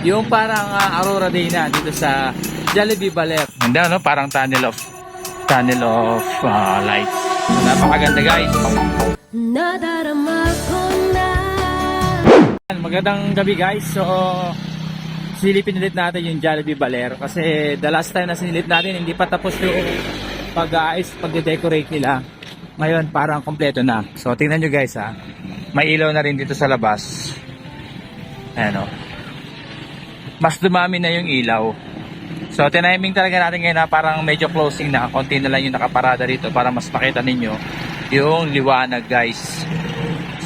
Yung parang Aurora Day na dito sa Jollibee Baler. Ganda, no? Parang tunnel of lights. So, napakaganda, guys. Nadarama ko na. Magandang gabi, guys. So silipin ulit natin yung Jollibee Baler kasi the last time na sinilip natin hindi pa tapos yung pag-aayos, pag-decorate nila. Ngayon parang kompleto na. So tingnan nyo, guys, ha. May ilaw na rin dito sa labas. Ayan, o. Mas dumami na yung ilaw. So tiniming talaga natin ngayon na parang medyo closing na. Konti na lang yung nakaparada rito para mas makita ninyo yung liwanag, guys.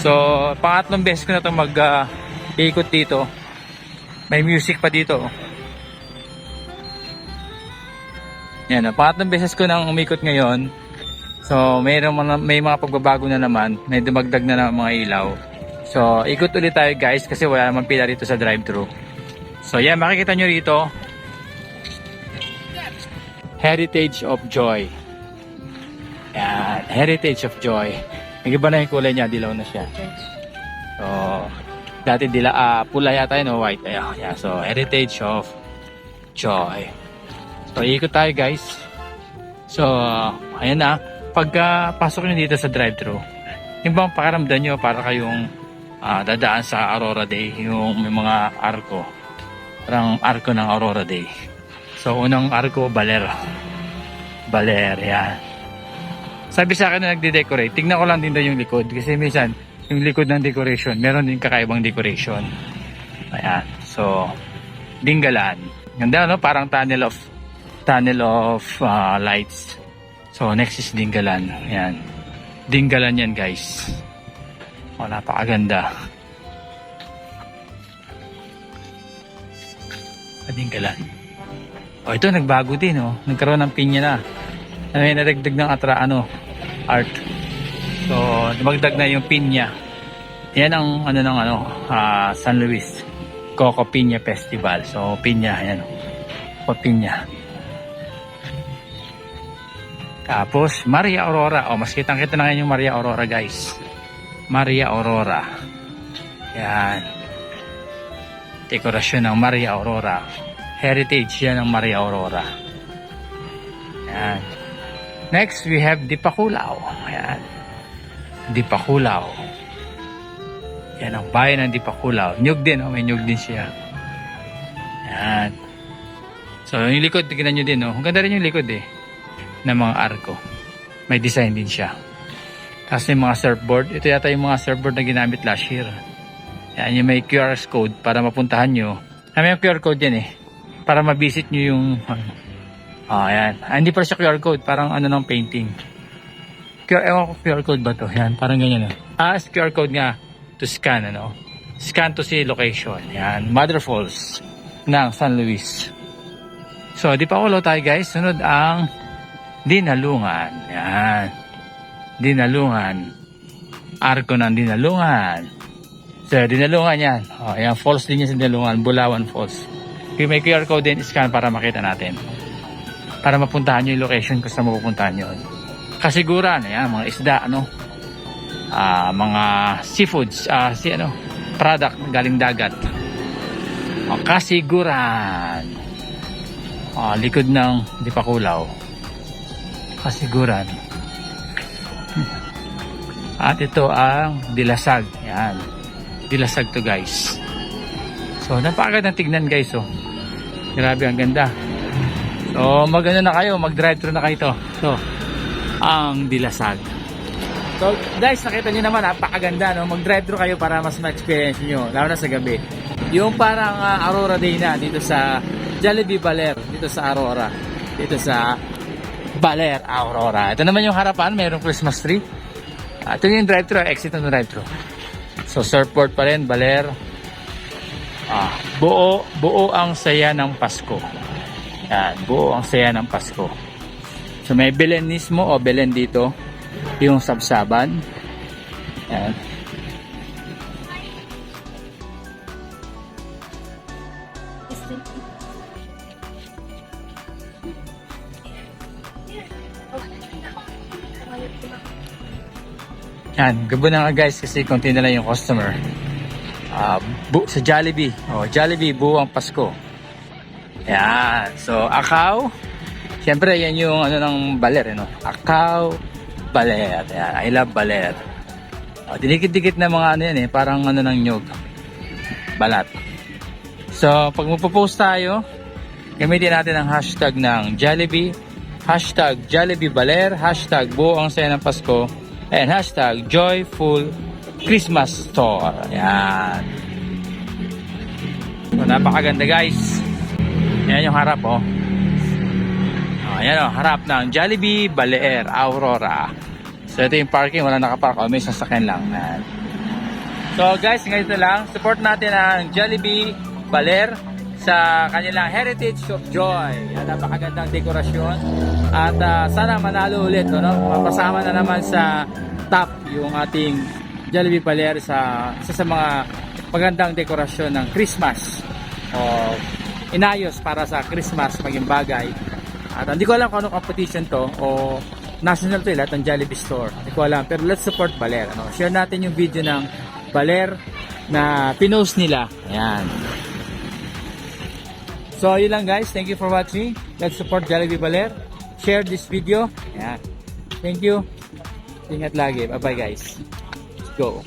So pangatlong beses ko na itong ikot dito. May music pa dito. Yan, pangatlong beses ko nang umikot ngayon. So may mga pagbabago na naman. May dumagdag na ng mga ilaw. So ikot ulit tayo, guys, kasi wala naman pila rito sa drive-thru. So yan, makikita nyo rito Heritage of Joy. Yan, Heritage of Joy. Nag-iba na yung kulay niya, dilaw na siya. So dati pula yata yun o white. Ayan, yeah. So Heritage of Joy. So ikot tayo, guys. So ayan na. Pagka pasok nyo dito sa drive-thru, yung bang pakiramdam nyo para kayong dadaan sa Aurora Day, yung may mga arko, parang arko ng Aurora Day. So unang arko, Baler, yan. Sabi sa akin na nagde-decorate, tignan ko lang din daw yung likod kasi minsan yung likod ng decoration, meron din kakaibang decoration. Ayan. So Dinggalan. Ganda, no? Parang tunnel of lights. So next is Dinggalan. Ayan. Dinggalan yan, guys. O, napakaganda. Dinggalan. O, ito nagbago din, oh. Nagkaroon ng pinya na. May naragdag ng art. So dumagdag na yung pinya. Yan ang San Luis Coco Piña Festival. So pinya, ayan, Coco Piña. Tapos Maria Aurora. O, mas kitang-kita na ngayon yung Maria Aurora, guys. Maria Aurora. Yan. Dekorasyon ng Maria Aurora. Heritage yan ng Maria Aurora. Yan. Next, we have Dipakulaw. Ayan. Dipakulaw. Yan ang bayan ng Dipakulaw. Nyug din, may nyug din siya. Yan. So, yung likod, tignan nyo din, oh. Ang ganda rin yung likod, eh, ng mga arko. May design din siya. Tapos yung mga surfboard. Ito yata yung mga surfboard na ginamit last year. Yan, yung may QR code para mapuntahan nyo. May QR code yan, eh. Para mabisit nyo yung ayan. Hindi pa siya QR code. Parang ng painting. QR code ba to? Yan, parang ganyan. QR code nga to scan, Scan to see location. Yan, Mother Falls ng San Luis. So, di pa ulo tayo, guys. Sunod ang Dinalungan. Yan. Dinalungan. Arko ng Dinalungan. So, Dinalungan yan. O, yan, falls din yan sa Dinalungan. Bulawan Falls. May QR code din, scan para makita natin. Para mapuntahan nyo yung location kung saan mapupuntahan nyo. Kasiguran, ayan, mga isda, mga seafoods, product galing dagat. O, Kasiguran. O, likod ng Dipakulaw. Kasiguran. At ito ang Dilasag. Ayan. Dilasag to, guys. So, napakagandang tignan, guys, oh. Grabe, ang ganda. So na kayo, mag-drive-thru na kayo to. So, ang Dilasag. So guys, nakita nyo naman, napakaganda, no? Mag-drive-thru kayo para mas ma-experience nyo, lalo na sa gabi. Yung parang Aurora Day na dito sa Jollibee Baler, dito sa Aurora. Dito sa Baler, Aurora. Ito naman yung harapan, mayroong Christmas tree. Ito yung drive-thru, exit ng drive-thru. So surfboard pa rin, Baler. Buo ang saya ng Pasko. Yan, buo ang saya ng Pasko. So may Belen mismo o Belen dito, yung sabsaban. Yan. Yan, gabo na nga, guys, kasi konti na lang yung customer. Sa Jollibee. Oh, Jollibee buwang Pasko. Yan. So, Akaw. Siyempre, yan yung ano ng baler, no? Akaw, baler. Yan. I love baler. Oh, dinikit-dikit na mga ano yan eh. Parang ano ng nyog. Balat. So, pag magpo-post tayo, gamitin natin ang hashtag ng Jollibee. Hashtag Jollibee Baler. Hashtag buo ang saya ng Pasko. And hashtag Joyful Christmas Store. Yan. So, napakaganda guys. Yan yung harap oh. Ayan oh, harap ng Jollibee Baler Aurora. So ito yung parking, wala nakapark oh, may sasakyan lang. Yan. So guys, ganito lang, support natin ang Jollibee Baler sa kanilang Heritage of Joy. Yan, napakagandang dekorasyon. At sana manalo ulit, no? Mapasama na naman sa top yung ating Jollibee Baler sa isa sa mga magandang dekorasyon ng Christmas o inayos para sa Christmas maging bagay. At hindi ko alam kung anong competition to o national to lahat ng Jollibee store. Hindi ko alam, pero let's support Baler. Ano? Share natin yung video ng Baler na pinost nila. Ayan. So yun lang guys, thank you for watching. Let's support Jollibee Baler. Share this video. Ayan. Thank you. Ingat lagi. Bye bye guys. Let's go.